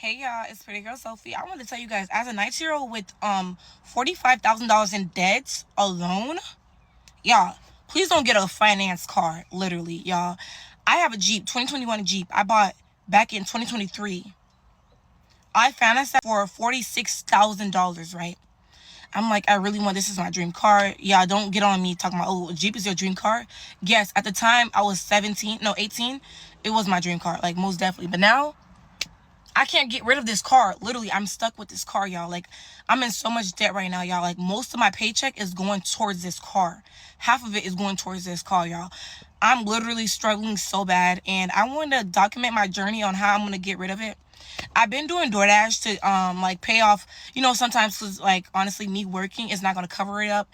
Hey y'all, it's pretty girl Sophie. I want to tell you guys, as a 19-year-old with $45,000 in debts alone, y'all, please don't get a finance car. Literally, y'all. I have a Jeep, 2021 Jeep. I bought back in 2023. I financed that for $46,000, right? I'm like, I really want, this is my dream car. Yeah, don't get on me talking about, oh, Jeep is your dream car. Yes, at the time I was 18. It was my dream car, like most definitely. But now I can't get rid of this car. Literally, I'm stuck with this car, y'all. Like, I'm in so much debt right now, y'all. Like, most of my paycheck is going towards this car. Half of it is going towards this car, y'all. I'm literally struggling so bad, and I want to document my journey on how I'm going to get rid of it. I've been doing DoorDash to like pay off, sometimes cuz like honestly me working is not going to cover it up.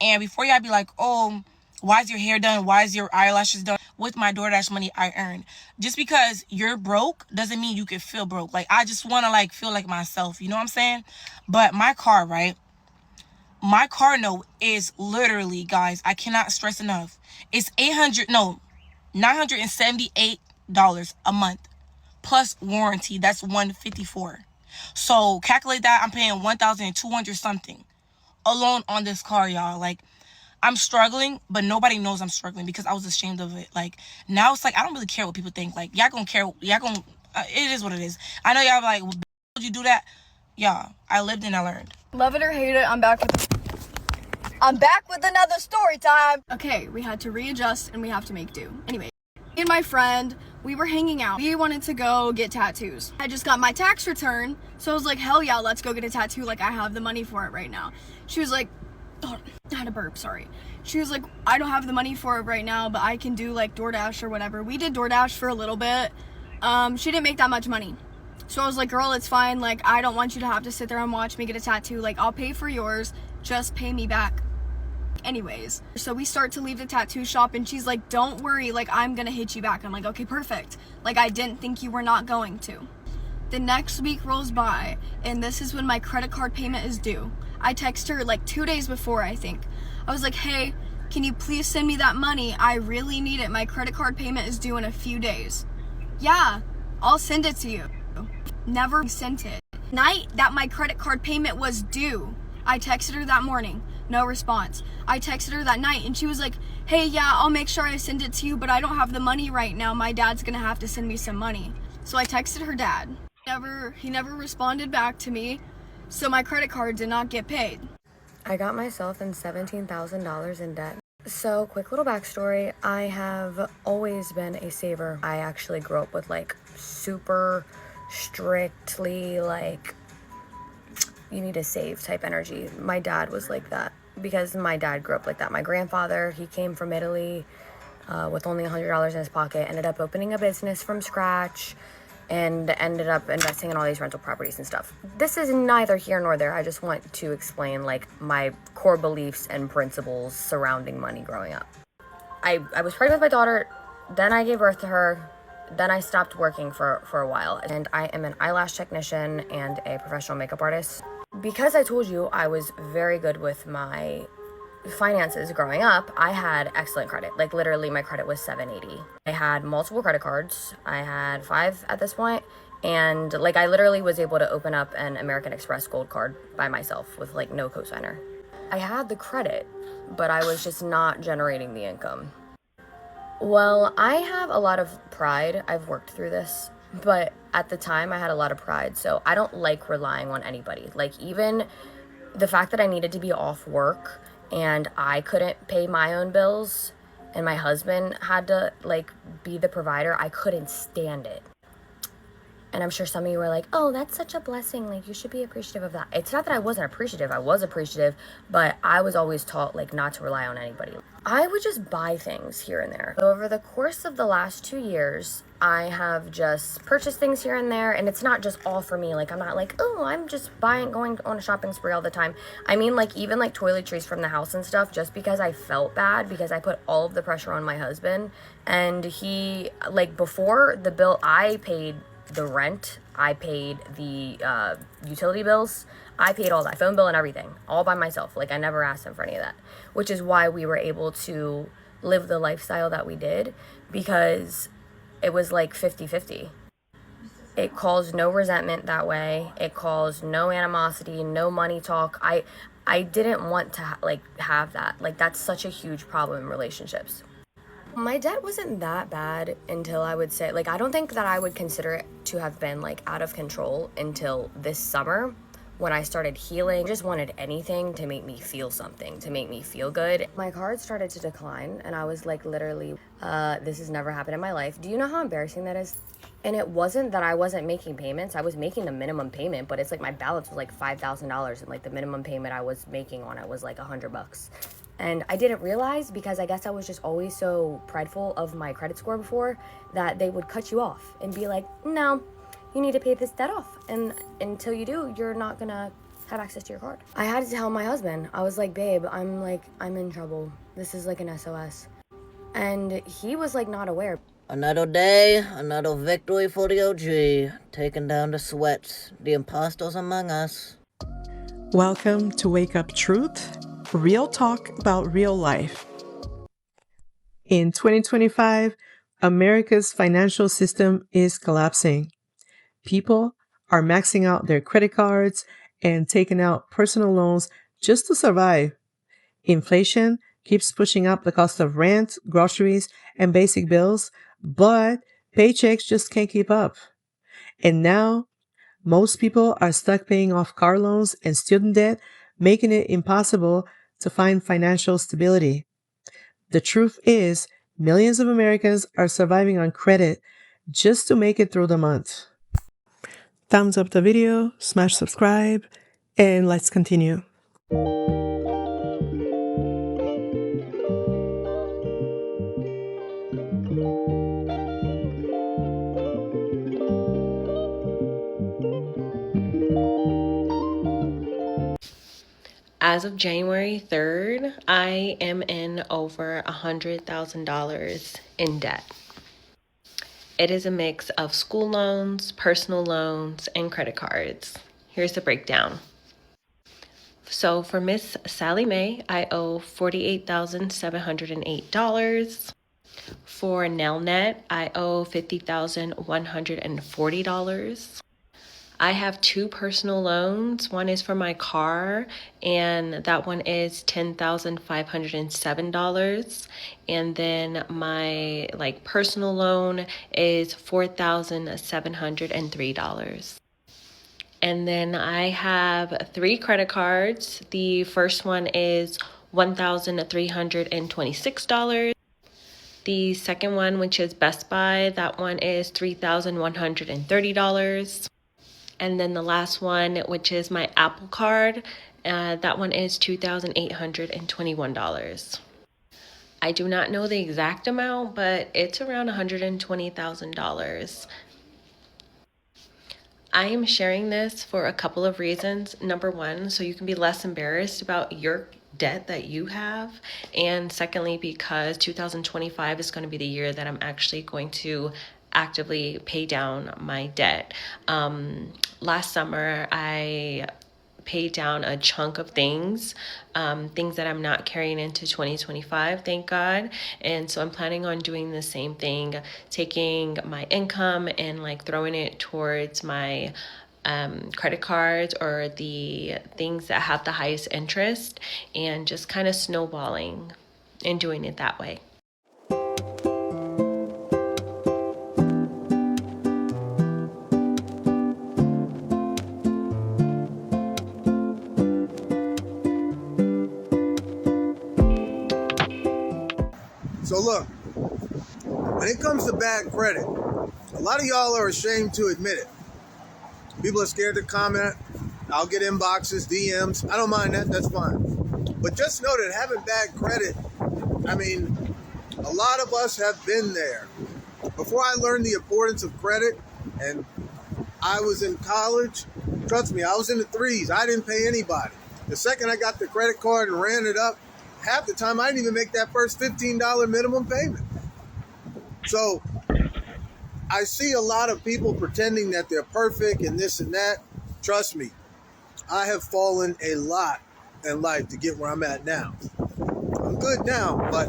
And before y'all be like, "Oh, why is your hair done? Why is your eyelashes done?" With my DoorDash money I earn. Just because you're broke doesn't mean you can feel broke. Like, I just want to like feel like myself, you know what I'm saying? But my car, right? My car note is literally, guys, I cannot stress enough. It's $978 a month plus warranty. That's $154. So calculate that. I'm paying 1,200 something alone on this car, y'all. Like, I'm struggling, but nobody knows I'm struggling because I was ashamed of it. Like, now it's like I don't really care what people think. Like, y'all gonna care. Y'all gonna. It is what it is. I know y'all like, well, would you do that? Y'all, I lived and I learned. Love it or hate it, I'm back with another story time. Okay, we had to readjust and we have to make do. Anyway, me and my friend, we were hanging out. We wanted to go get tattoos. I just got my tax return, so I was like, hell yeah, let's go get a tattoo. Like, I have the money for it right now. She was like, oh, I had a burp, sorry. She was like, I don't have the money for it right now, but I can do like DoorDash or whatever. We did DoorDash for a little bit. She didn't make that much money. So I was like, girl, it's fine. Like, I don't want you to have to sit there and watch me get a tattoo. Like, I'll pay for yours. Just pay me back. Anyways, so we start to leave the tattoo shop and she's like, don't worry, like, I'm gonna hit you back. I'm like, okay, perfect. Like, I didn't think you were not going to. The next week rolls by and this is when my credit card payment is due. I text her like 2 days before, I think. I was like, hey, can you please send me that money? I really need it. My credit card payment is due in a few days. Yeah, I'll send it to you. Never sent it. Night that my credit card payment was due, I texted her that morning. No response. I texted her that night and she was like, hey, yeah, I'll make sure I send it to you, but I don't have the money right now. My dad's gonna have to send me some money. So I texted her dad. He never responded back to me, so my credit card did not get paid. I got myself in $17,000 in debt. So, quick little backstory. I have always been a saver. I actually grew up with like super strictly like you need to save type energy. My dad was like that because my dad grew up like that. My grandfather, he came from Italy with only $100 in his pocket, ended up opening a business from scratch and ended up investing in all these rental properties and stuff. This is neither here nor there. I just want to explain like my core beliefs and principles surrounding money growing up. I was pregnant with my daughter, then I gave birth to her, then I stopped working for a while, and I am an eyelash technician and a professional makeup artist. Because I told you I was very good with my finances growing up, I had excellent credit. Like, literally my credit was 780. I had multiple credit cards. I had 5 at this point, and like I literally was able to open up an American Express Gold card by myself with like no cosigner. I had the credit, but I was just not generating the income. Well, I have a lot of pride. I've worked through this, but at the time I had a lot of pride, so I don't like relying on anybody. Like, even the fact that I needed to be off work and I couldn't pay my own bills and my husband had to like be the provider, I couldn't stand it. And I'm sure some of you were like, oh, that's such a blessing. Like, you should be appreciative of that. It's not that I wasn't appreciative. I was appreciative, but I was always taught, like, not to rely on anybody. I would just buy things here and there. Over the course of the last 2 years, I have just purchased things here and there, and it's not just all for me. Like, I'm not like, oh, I'm just going on a shopping spree all the time. I mean, like, even, like, toiletries from the house and stuff, just because I felt bad, because I put all of the pressure on my husband. And he, like, before the bill, I paid the rent, I paid the utility bills, I paid all that, phone bill and everything, all by myself. Like, I never asked him for any of that, which is why we were able to live the lifestyle that we did, because it was like 50-50. It caused no resentment that way. It caused no animosity, no money talk. I didn't want to have that. Like, that's such a huge problem in relationships. My debt wasn't that bad until I would say, like, I don't think that I would consider it to have been like out of control until this summer when I started healing. I just wanted anything to make me feel something, to make me feel good. My cards started to decline and I was like, literally, this has never happened in my life. Do you know how embarrassing that is? And it wasn't that I wasn't making payments. I was making the minimum payment, but it's like my balance was like $5,000 and like the minimum payment I was making on it was like $100. And I didn't realize, because I guess I was just always so prideful of my credit score before, that they would cut you off and be like, no, you need to pay this debt off. And until you do, you're not gonna have access to your card. I had to tell my husband. I was like, babe, I'm in trouble. This is like an SOS. And he was like not aware. Another day, another victory for the OG, taking down the sweats, the imposters among us. Welcome to Wake Up Truth, real talk about real life. In 2025, America's financial system is collapsing. People are maxing out their credit cards and taking out personal loans just to survive. Inflation keeps pushing up the cost of rent, groceries, and basic bills, but paychecks just can't keep up. And now, most people are stuck paying off car loans and student debt, making it impossible to find financial stability. The truth is, millions of Americans are surviving on credit just to make it through the month. Thumbs up the video, smash subscribe, and let's continue. As of January 3rd, I am in over $100,000 in debt. It is a mix of school loans, personal loans, and credit cards. Here's the breakdown. So for Miss Sally Mae, I owe $48,708. For Nelnet, I owe $50,140. I have two personal loans. One is for my car, and that one is $10,507. And then my personal loan is $4,703. And then I have three credit cards. The first one is $1,326. The second one, which is Best Buy, that one is $3,130. And then the last one, which is my Apple Card, that one is $2,821. I do not know the exact amount, but it's around $120,000. I am sharing this for a couple of reasons. Number one, so you can be less embarrassed about your debt that you have. And secondly, because 2025 is going to be the year that I'm actually going to actively pay down my debt. Last summer, I paid down a chunk of things that I'm not carrying into 2025, thank God. And so I'm planning on doing the same thing, taking my income and throwing it towards my credit cards or the things that have the highest interest, and just kind of snowballing and doing it that way. So look, when it comes to bad credit, a lot of y'all are ashamed to admit it. People are scared to comment. I'll get inboxes, DMs. I don't mind that, that's fine. But just know that having bad credit, a lot of us have been there. Before I learned the importance of credit and I was in college, trust me, I was in the threes. I didn't pay anybody. The second I got the credit card and ran it up, half the time I didn't even make that first $15 minimum payment. So I see a lot of people pretending that they're perfect and this and that. Trust me, I have fallen a lot in life to get where I'm at now. I'm good now, but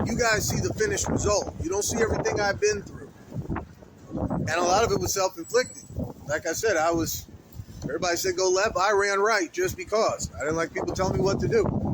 you guys see the finished result. You don't see everything I've been through. And a lot of it was self-inflicted. Like I said, everybody said go left, I ran right just because. I didn't like people telling me what to do.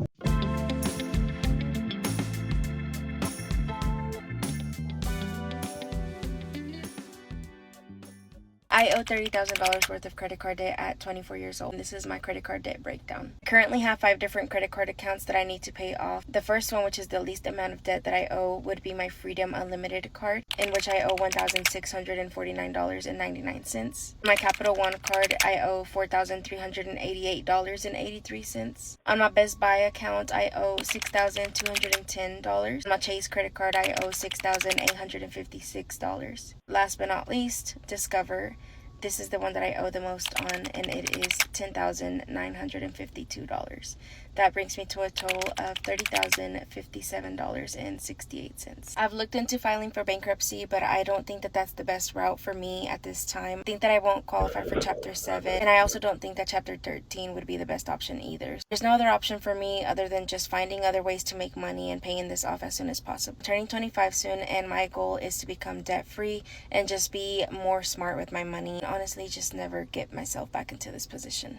I owe $30,000 worth of credit card debt at 24 years old. This is my credit card debt breakdown. I currently have 5 different credit card accounts that I need to pay off. The first one, which is the least amount of debt that I owe, would be my Freedom Unlimited card, in which I owe $1,649.99. My Capital One card, I owe $4,388.83. On my Best Buy account, I owe $6,210. On my Chase credit card, I owe $6,856. Last but not least, Discover. This is the one that I owe the most on, and it is $10,952. That brings me to a total of $30,057.68. I've looked into filing for bankruptcy, but I don't think that that's the best route for me at this time. I think that I won't qualify for Chapter 7, and I also don't think that Chapter 13 would be the best option either. There's no other option for me other than just finding other ways to make money and paying this off as soon as possible. I'm turning 25 soon, and my goal is to become debt-free and just be more smart with my money. Honestly, just never get myself back into this position.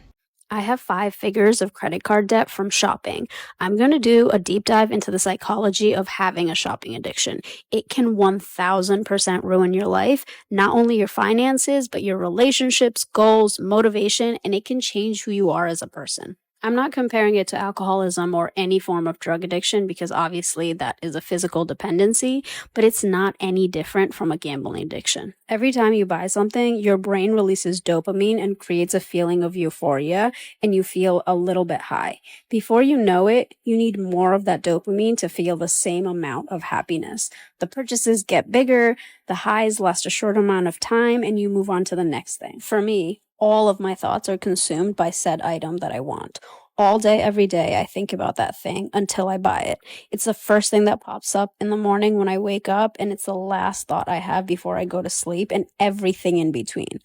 I have 5 figures of credit card debt from shopping. I'm going to do a deep dive into the psychology of having a shopping addiction. It can 1000% ruin your life, not only your finances, but your relationships, goals, motivation, and it can change who you are as a person. I'm not comparing it to alcoholism or any form of drug addiction because obviously that is a physical dependency, but it's not any different from a gambling addiction. Every time you buy something, your brain releases dopamine and creates a feeling of euphoria, and you feel a little bit high. Before you know it, you need more of that dopamine to feel the same amount of happiness. The purchases get bigger, the highs last a short amount of time, and you move on to the next thing. For me, all of my thoughts are consumed by said item that I want. All day, every day, I think about that thing until I buy it. It's the first thing that pops up in the morning when I wake up, and it's the last thought I have before I go to sleep, and everything in between.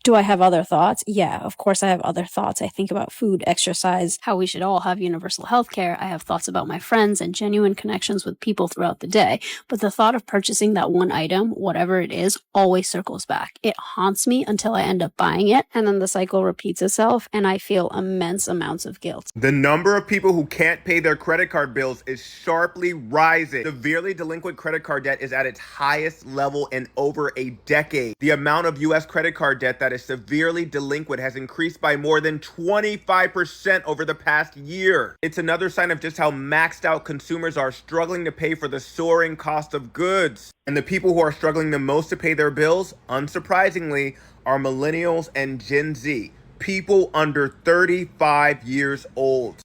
Do I have other thoughts? Yeah, of course I have other thoughts. I think about food, exercise, how we should all have universal health care. I have thoughts about my friends and genuine connections with people throughout the day. But the thought of purchasing that one item, whatever it is, always circles back. It haunts me until I end up buying it, and then the cycle repeats itself, and I feel immense amounts of guilt. The number of people who can't pay their credit card bills is sharply rising. Severely delinquent credit card debt is at its highest level in over a decade. The amount of U.S. credit card debt that is severely delinquent has increased by more than 25% over the past year. It's another sign of just how maxed out consumers are struggling to pay for the soaring cost of goods. And the people who are struggling the most to pay their bills, unsurprisingly, are millennials and Gen Z, people under 35 years old.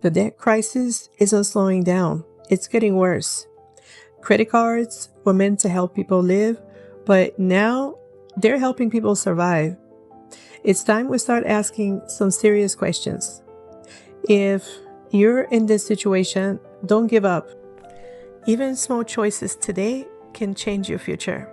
The debt crisis isn't slowing down. It's getting worse. Credit cards were meant to help people live, but now they're helping people survive. It's time we start asking some serious questions. If you're in this situation, don't give up. Even small choices today can change your future.